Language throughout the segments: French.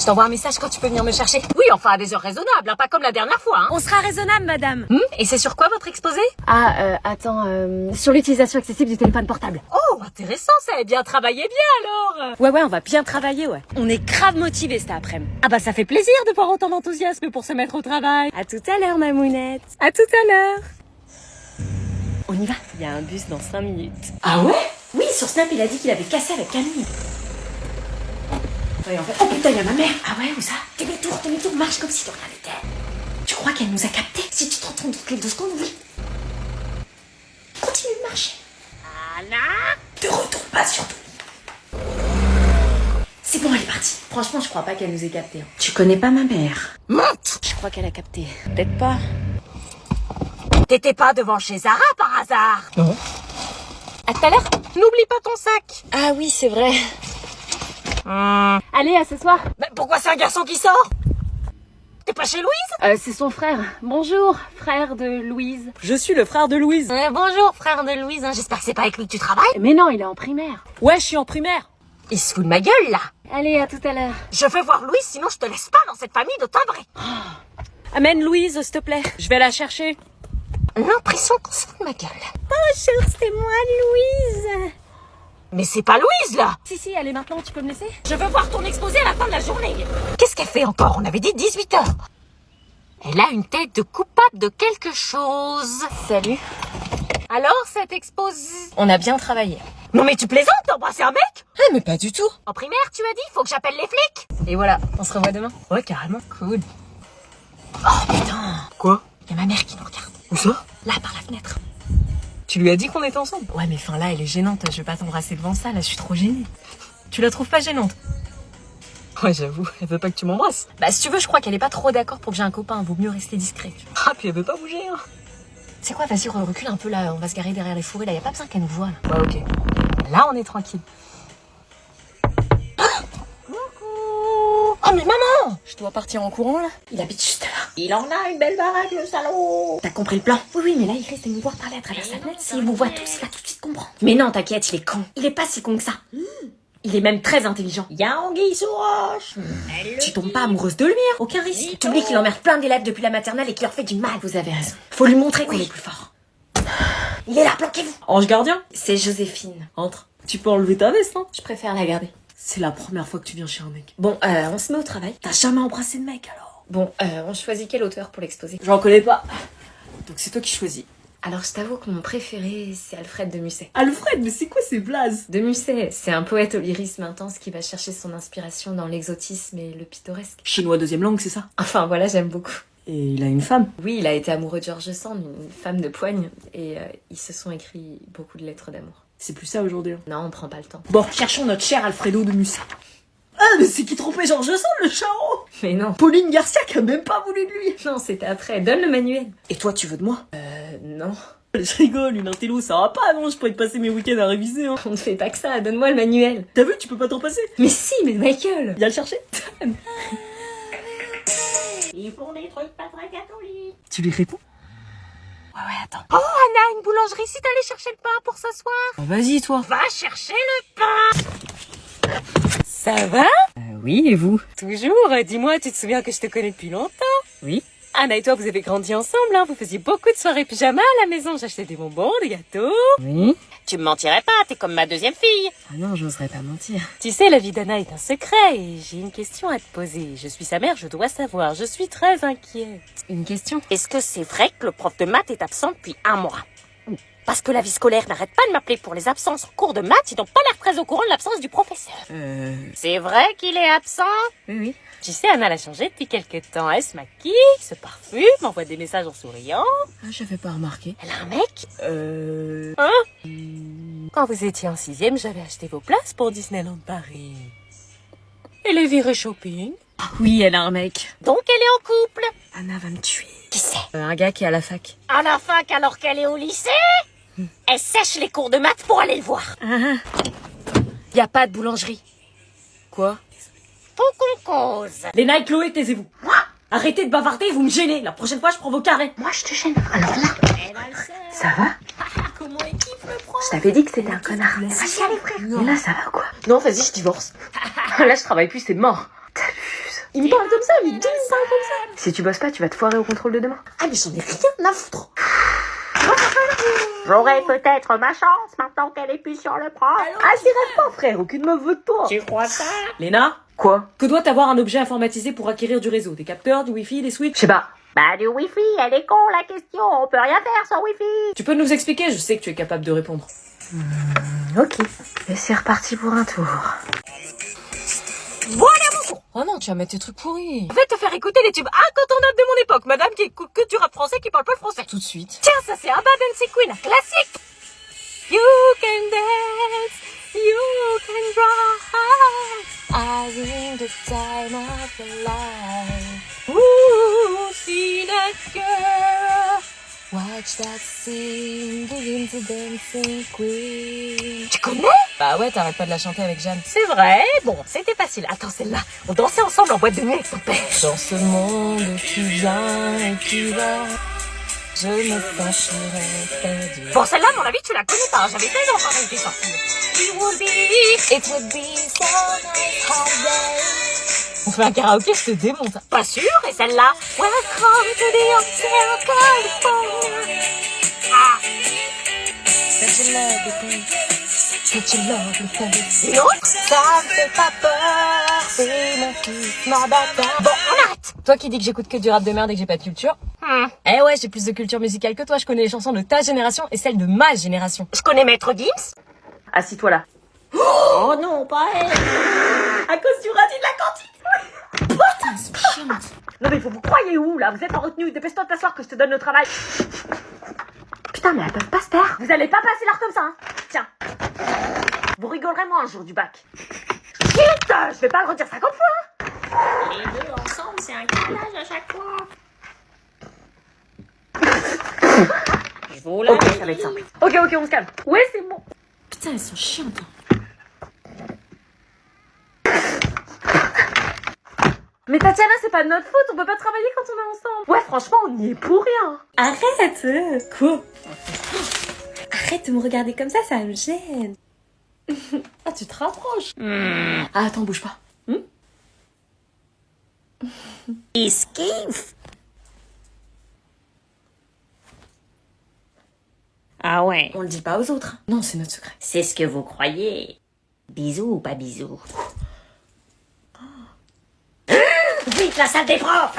t'envoie un message quand tu peux venir me chercher. Oui, enfin à des heures raisonnables, hein, pas comme la dernière fois. Hein. On sera raisonnable, madame. Et c'est sur quoi votre exposé? Attends, sur l'utilisation excessive du téléphone portable. Oh, intéressant, ça a bien travaillé bien alors. Ouais, on va bien travailler, ouais. On est grave motivés cet après-midi. Ah bah ça fait plaisir de voir autant d'enthousiasme pour se mettre au travail. À tout à l'heure, mamounette. À tout à l'heure. On y va. Il y a un bus dans 5 minutes. Ah ouais? Oui, sur Snap, il a dit qu'il avait cassé avec Camille. Ouais, en fait... Oh putain, il y a ma mère. Ah ouais, où ça? Demi-tour, marche comme si de rien n'était. Tu crois qu'elle nous a captés? Si tu te retournes toutes les 2 secondes, oui. Continue de marcher. Anna, te retourne pas surtout. C'est bon, elle est partie. Franchement, je crois pas qu'elle nous ait captés. Tu connais pas ma mère. Monte! Je crois qu'elle a capté. Peut-être pas. T'étais pas devant chez Zara par hasard? Non. À tout à l'heure. N'oublie pas ton sac. Ah oui, c'est vrai. Allez, à ce soir. Mais pourquoi c'est un garçon qui sort? T'es pas chez Louise? C'est son frère. Bonjour, frère de Louise. Je suis le frère de Louise. Bonjour, frère de Louise. Hein. J'espère que c'est pas avec lui que tu travailles. Mais non, il est en primaire. Ouais, je suis en primaire. Il se fout de ma gueule, là. Allez, à tout à l'heure. Je veux voir Louise, sinon je te laisse pas dans cette famille de timbrés. Amène Louise, s'il te plaît. Je vais la chercher. L'impression qu'on se fout de ma gueule. Bonjour, c'est moi, Louise. Mais c'est pas Louise, là. Si, allez maintenant, tu peux me laisser? Je veux voir ton exposé à la fin de la journée. Qu'est-ce qu'elle fait encore? On avait dit 18 h. Elle a une tête de coupable de quelque chose. Salut. Alors, cette exposé... On a bien travaillé. Non mais tu plaisantes, t'as embrassé un mec? Mais pas du tout. En primaire, tu as dit, faut que j'appelle les flics. Et voilà, on se revoit demain. Ouais, carrément. Cool. Oh putain. Quoi? Y a ma mère qui nous regarde. Où ça? Là, par la fenêtre. Tu lui as dit qu'on était ensemble? Ouais, mais enfin là, elle est gênante. Je vais pas t'embrasser devant ça, là, je suis trop gênée. Tu la trouves pas gênante? Ouais, j'avoue, elle veut pas que tu m'embrasses. Bah, si tu veux, je crois qu'elle est pas trop d'accord pour que j'ai un copain. Vaut mieux rester discret. Ah, puis elle veut pas bouger, hein. C'est quoi, vas-y, recule un peu là. On va se garer derrière les fourrés là. Y a pas besoin qu'elle nous voie là. Ouais, ok. Là, on est tranquille. Oh mais maman! Je dois partir en courant là. Il habite juste là. Il en a une belle baraque, le salaud. T'as compris le plan? Oui, mais là il risque de nous voir parler à travers sa fenêtre. S'il vous voit tous, il va tout de suite comprendre. Mais non, t'inquiète, il est con. Il est pas si con que ça. Il est même très intelligent. Y'a anguille sous roche. Tu tombes pas amoureuse de lui, hein? Aucun risque. T'oublies qu'il emmerde plein d'élèves depuis la maternelle et qu'il leur fait du mal. Vous avez raison. Faut lui montrer qu'on est plus fort. Il est là, planquez-vous. Ange gardien? C'est Joséphine. Entre. Tu peux enlever ta veste, hein? Je préfère la garder. C'est la première fois que tu viens chez un mec. Bon, on se met au travail. T'as jamais embrassé de mec, alors? Bon, on choisit quel auteur pour l'exposer? J'en connais pas. Donc c'est toi qui choisis. Alors je t'avoue que mon préféré, c'est Alfred de Musset. Alfred, mais c'est quoi ces blazes? De Musset, c'est un poète au lyrisme intense qui va chercher son inspiration dans l'exotisme et le pittoresque. Chinois deuxième langue, c'est ça? Enfin voilà, j'aime beaucoup. Et il a une femme? Oui, il a été amoureux de George Sand, une femme de poigne, et ils se sont écrits beaucoup de lettres d'amour. C'est plus ça aujourd'hui. Hein. Non, on prend pas le temps. Bon, cherchons notre cher Alfredo de Musset. Ah, mais c'est qui trompait George Sand, le charron? Mais non. Pauline Garcia qui a même pas voulu de lui. Non, c'était après. Donne le manuel. Et toi, tu veux de moi? Non. Je rigole, une intello, ça va pas, non? Je pourrais te passer mes week-ends à réviser, hein. On ne fait pas que ça. Donne-moi le manuel. T'as vu, tu peux pas t'en passer? Mais si, mais Michael. Viens le chercher. Ils font des trucs pas très catholiques. Tu lui réponds? Ouais, attends. Oh, Anna, une boulangerie, si t'allais chercher le pain pour ce soir. Oh, vas-y, toi. Va chercher le pain. Ça va? Oui, et vous? Toujours. Dis-moi, tu te souviens que je te connais depuis longtemps? Oui. Anna et toi, vous avez grandi ensemble, hein. Vous faisiez beaucoup de soirées pyjama à la maison. J'achetais des bonbons, des gâteaux. Oui. Tu me mentirais pas, t'es comme ma deuxième fille. Ah non, j'oserais pas mentir. Tu sais, la vie d'Anna est un secret et j'ai une question à te poser. Je suis sa mère, je dois savoir. Je suis très inquiète. Une question? Est-ce que c'est vrai que le prof de maths est absent depuis 1 mois? Parce que la vie scolaire n'arrête pas de m'appeler pour les absences en cours de maths, ils n'ont pas l'air très au courant de l'absence du professeur. C'est vrai qu'il est absent? Oui. Tu sais, Anna l'a changé depuis quelques temps. Elle se maquille, se parfume, m'envoie des messages en souriant. Ah, j'avais pas remarqué. Elle a un mec? Hein? Quand vous étiez en 6e, j'avais acheté vos places pour Disneyland Paris. Et les virées shopping. Oui, elle a un mec. Donc elle est en couple. Anna va me tuer. Qui c'est? Un gars qui est à la fac. À la fac alors qu'elle est au lycée? Elle sèche les cours de maths pour aller le voir. Y a pas de boulangerie. Quoi? Faut qu'on cause. Léna et Chloé, taisez-vous. Arrêtez de bavarder, vous me gênez. La prochaine fois, je prends vos carrés. Moi, je te gêne. Alors là, Elle a le seum. ça va? Comment elle kiffe le prof? Je t'avais dit que c'était un connard. Vas-y, allez frère. Mais là, ça va quoi? Non, vas-y, je divorce. Là, je travaille plus, c'est mort. T'abuses. Il me parle comme ça, mais d'où il me parle comme ça? Si tu bosses pas, tu vas te foirer au contrôle de demain. Ah, mais j'en ai rien à foutre. J'aurai peut-être ma chance maintenant qu'elle est plus sur le prof. Ah, j'y rêve pas, frère, aucune meuf veut de toi. Tu crois ça? Léna, Quoi? que doit avoir un objet informatisé pour acquérir du réseau? Des capteurs, du wifi, des switches? Je sais pas. Bah, du wifi, elle est con la question. On peut rien faire sans wifi. Tu peux nous expliquer? Je sais que tu es capable de répondre. Ok. Et c'est reparti pour un tour. Voilà mon con. Oh non, tu vas mettre tes trucs pourris. Je vais te faire écouter les tubes incontournables de mon époque. Madame qui écoute que du rap français qui parle pas le français. Tout de suite. Tiens, ça c'est Abba Dancing Queen, classique. You can dance, you can drive. I in the time of your life. Ooh, see that girl. Watch that scene, begin to dancing queen. Tu connais? Bah ouais, t'arrêtes pas de la chanter avec Jeanne. C'est vrai. Bon, c'était facile. Attends, celle-là. On dansait ensemble en boîte de nuit avec ton père. Dans ce monde, tu viens et tu vas. Je me sentirai perdu. Bon, celle-là, à mon avis, tu la connais pas. J'avais 16 ans quand elle était sortie. It would be so nice someday. On fait un karaoké, je te démonte. Pas sûr, et celle-là? Welcome to the Hotel California. Ah, Such a lovely place. Such a lovely place. une autre? Ça me fait pas peur, c'est mon fils Mordata. Bon, on arrête. Toi qui dis que j'écoute que du rap de merde et que j'ai pas de culture. Eh ouais, j'ai plus de culture musicale que toi, je connais les chansons de ta génération et celles de ma génération. Je connais Maître Gims. Assis-toi là. Oh non, pas elle. À cause du radis de la cantine. Putain, elles sont chiantes. Non mais vous croyez où là? Vous êtes en retenue, dépêche-toi de t'asseoir que je te donne le travail. Putain mais elles peuvent pas se taire. Vous allez pas passer l'heure comme ça, hein. Tiens. Vous rigolerez moi un jour du bac. Chut, je vais pas le redire 50 fois. Les deux ensemble, c'est un carnage à chaque fois. Je vous Ok, ça va être simple. Ok, on se calme. Ouais, c'est bon. Putain, elles sont chiantes. Mais Tatiana, c'est pas de notre faute, on peut pas travailler quand on est ensemble. Ouais, franchement, on y est pour rien. Arrête. Quoi? Arrête de me regarder comme ça me gêne. Ah, tu te rapproches. Ah, attends, bouge pas. Esquive. Ah ouais, On le dit pas aux autres. Non, c'est notre secret. c'est ce que vous croyez. Bisous ou pas bisous? Vite la salle des profs.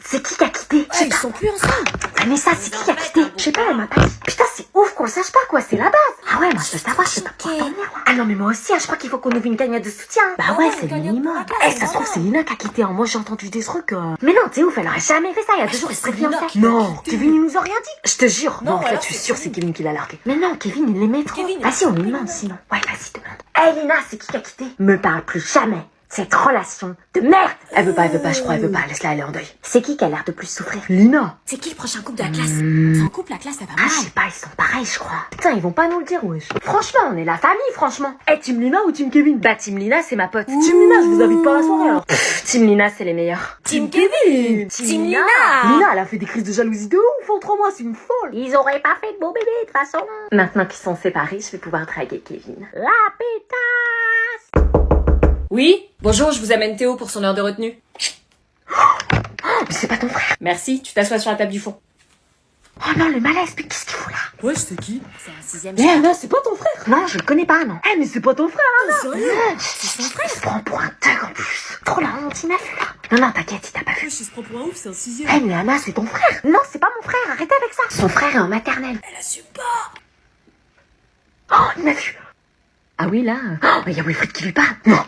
C'est qui a quitté? Ah, ils sont plus ensemble. Vanessa, c'est qui a quitté? Je sais pas, elle m'a pas dit. Putain, c'est ouf qu'on le sache pas, quoi, c'est la base. Ah ouais, moi je veux savoir, je sais pas pouvoir dormir là. Ah non, mais moi aussi, hein, je crois qu'il faut qu'on ouvre une cagnotte de soutien. Bah ouais, c'est le minimum. Eh, ça se trouve, c'est Lina qui a quitté, hein. Moi j'ai entendu des trucs. Mais non, t'es ouf, elle aurait jamais fait ça, il y a 2 jours, il serait bien fait. Non, Kevin, il nous a rien dit. Je te jure. Non, en fait, je suis sûre, c'est Kevin qui l'a largué. Mais non, Kevin, il l'aimait trop. Vas-y, on lui demande sinon. Ouais, vas-y, demande. Eh, Lina, c'est qui a quitté? Me parle plus jamais. Cette relation de merde. Elle veut pas, je crois, elle veut pas. Laisse-la, elle est en deuil. C'est qui a l'air de plus souffrir? Lina. C'est qui le prochain couple de la classe? Sans couple, la classe, ça va Ah, mal. je sais pas, ils sont pareils, je crois. Putain, ils vont pas nous le dire, wesh. Franchement, on est la famille, franchement. Eh, Team Lina ou Team Kevin? Bah, Team Lina, c'est ma pote. Team Lina, je vous invite pas à la soirée, alors. Team Lina, c'est les meilleurs. Team Kevin. Team Lina. Lina, elle a fait des crises de jalousie de ouf en 3 mois, c'est une folle. Ils auraient pas fait de beau bébé de toute façon. Maintenant qu'ils sont séparés, je vais pouvoir draguer Kevin. La pétasse. Oui, bonjour, je vous amène Théo pour son heure de retenue. Mais c'est pas ton frère. Merci, tu t'assois sur la table du fond. Oh non, le malaise, mais qu'est-ce qu'il fout là? Ouais, c'est qui? C'est un sixième. Mais Anna, c'est pas ton frère. Non, je le connais pas, non. Eh, mais c'est pas ton frère, Anna. Sérieux? C'est son frère. Il se prend pour un thug en plus. Trop la honte, il m'a vu là. Non, t'inquiète, il t'a pas vu. Je se prend pour un ouf, c'est un sixième. Eh, mais Anna, c'est ton frère. Non, c'est pas mon frère, arrêtez avec ça. Son frère est en maternelle. Elle assume pas. Oh, il m'a vu. Ah oui, là. Oh, il y a Wilfried qui lui parle. Non.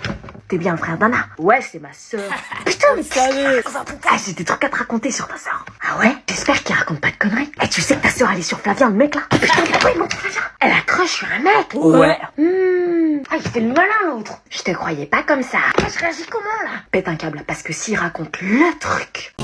T'es bien le frère d'Anna. Ouais, c'est ma sœur. Putain, mais sérieux. Ah, j'ai des trucs à te raconter sur ta sœur. Ah ouais? J'espère qu'il raconte pas de conneries. Eh, tu sais que ta sœur, elle est sur Flavien, le mec là. Putain, pourquoi il monte Flavien? Elle a crush sur un mec. Ouais. Ah, il fait le malin, l'autre. Je te croyais pas comme ça. Je réagis comment, là? Pète un câble, parce que s'il raconte le truc.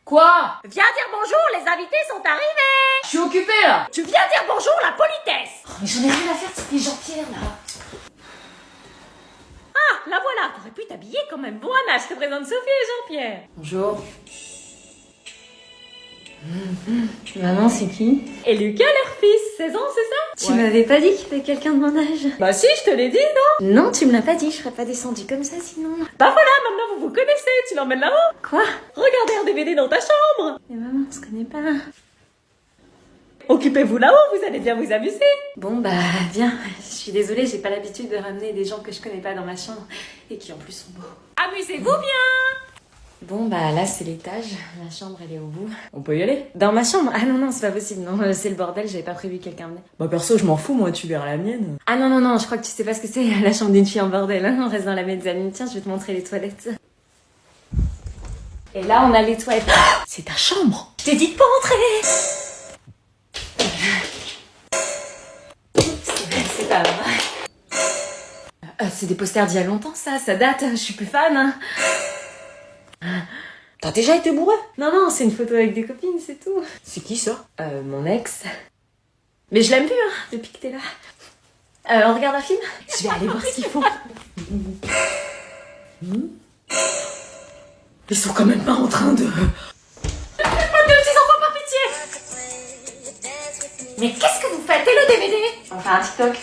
Quoi? Viens dire bonjour, les invités sont arrivés. Je suis occupée là. Tu viens dire bonjour, la politesse. Mais j'en ai rien à faire de ces Jean-Pierre là. Ah, la voilà. T'aurais pu t'habiller quand même. Bon Anna, je te présente Sophie et Jean-Pierre. Bonjour. Maman, c'est qui? Et Lucas, leur fils, 16 ans, c'est ça? Tu m'avais pas dit qu'il y avait quelqu'un de mon âge. Bah si, je te l'ai dit, non? Non, tu me l'as pas dit, je serais pas descendue comme ça sinon. Bah voilà, maintenant vous vous connaissez, tu l'emmènes là-haut. Quoi? Regardez un DVD dans ta chambre. Mais maman, on se connaît pas. Occupez-vous là-haut, vous allez bien vous amuser. Bon bah, viens. Je suis désolée, j'ai pas l'habitude de ramener des gens que je connais pas dans ma chambre et qui en plus sont beaux. Amusez-vous bien. Bon bah là c'est l'étage, la chambre elle est au bout. On peut y aller? Dans ma chambre? Ah non, c'est pas possible, non, c'est le bordel, j'avais pas prévu que quelqu'un venait. Bah perso, je m'en fous, moi, tu verras la mienne. Ah non, je crois que tu sais pas ce que c'est, la chambre d'une fille en bordel, hein. On reste dans la mezzanine, tiens, je vais te montrer les toilettes. Et là on a les toilettes. C'est ta chambre. Je t'ai dit de pas entrer. C'est pas vrai. C'est des posters d'il y a longtemps ça date, je suis plus fan. Hein. T'as déjà été bourré? Non, c'est une photo avec des copines, c'est tout. C'est qui ça? Mon ex. Mais je l'aime plus, hein, depuis que t'es là. On regarde un film? Je vais aller voir ce qu'ils font. Ils sont quand même pas en train de... Pas de petits enfants, par pitié! Mais qu'est-ce que vous faites? Et le DVD? On fait un TikTok.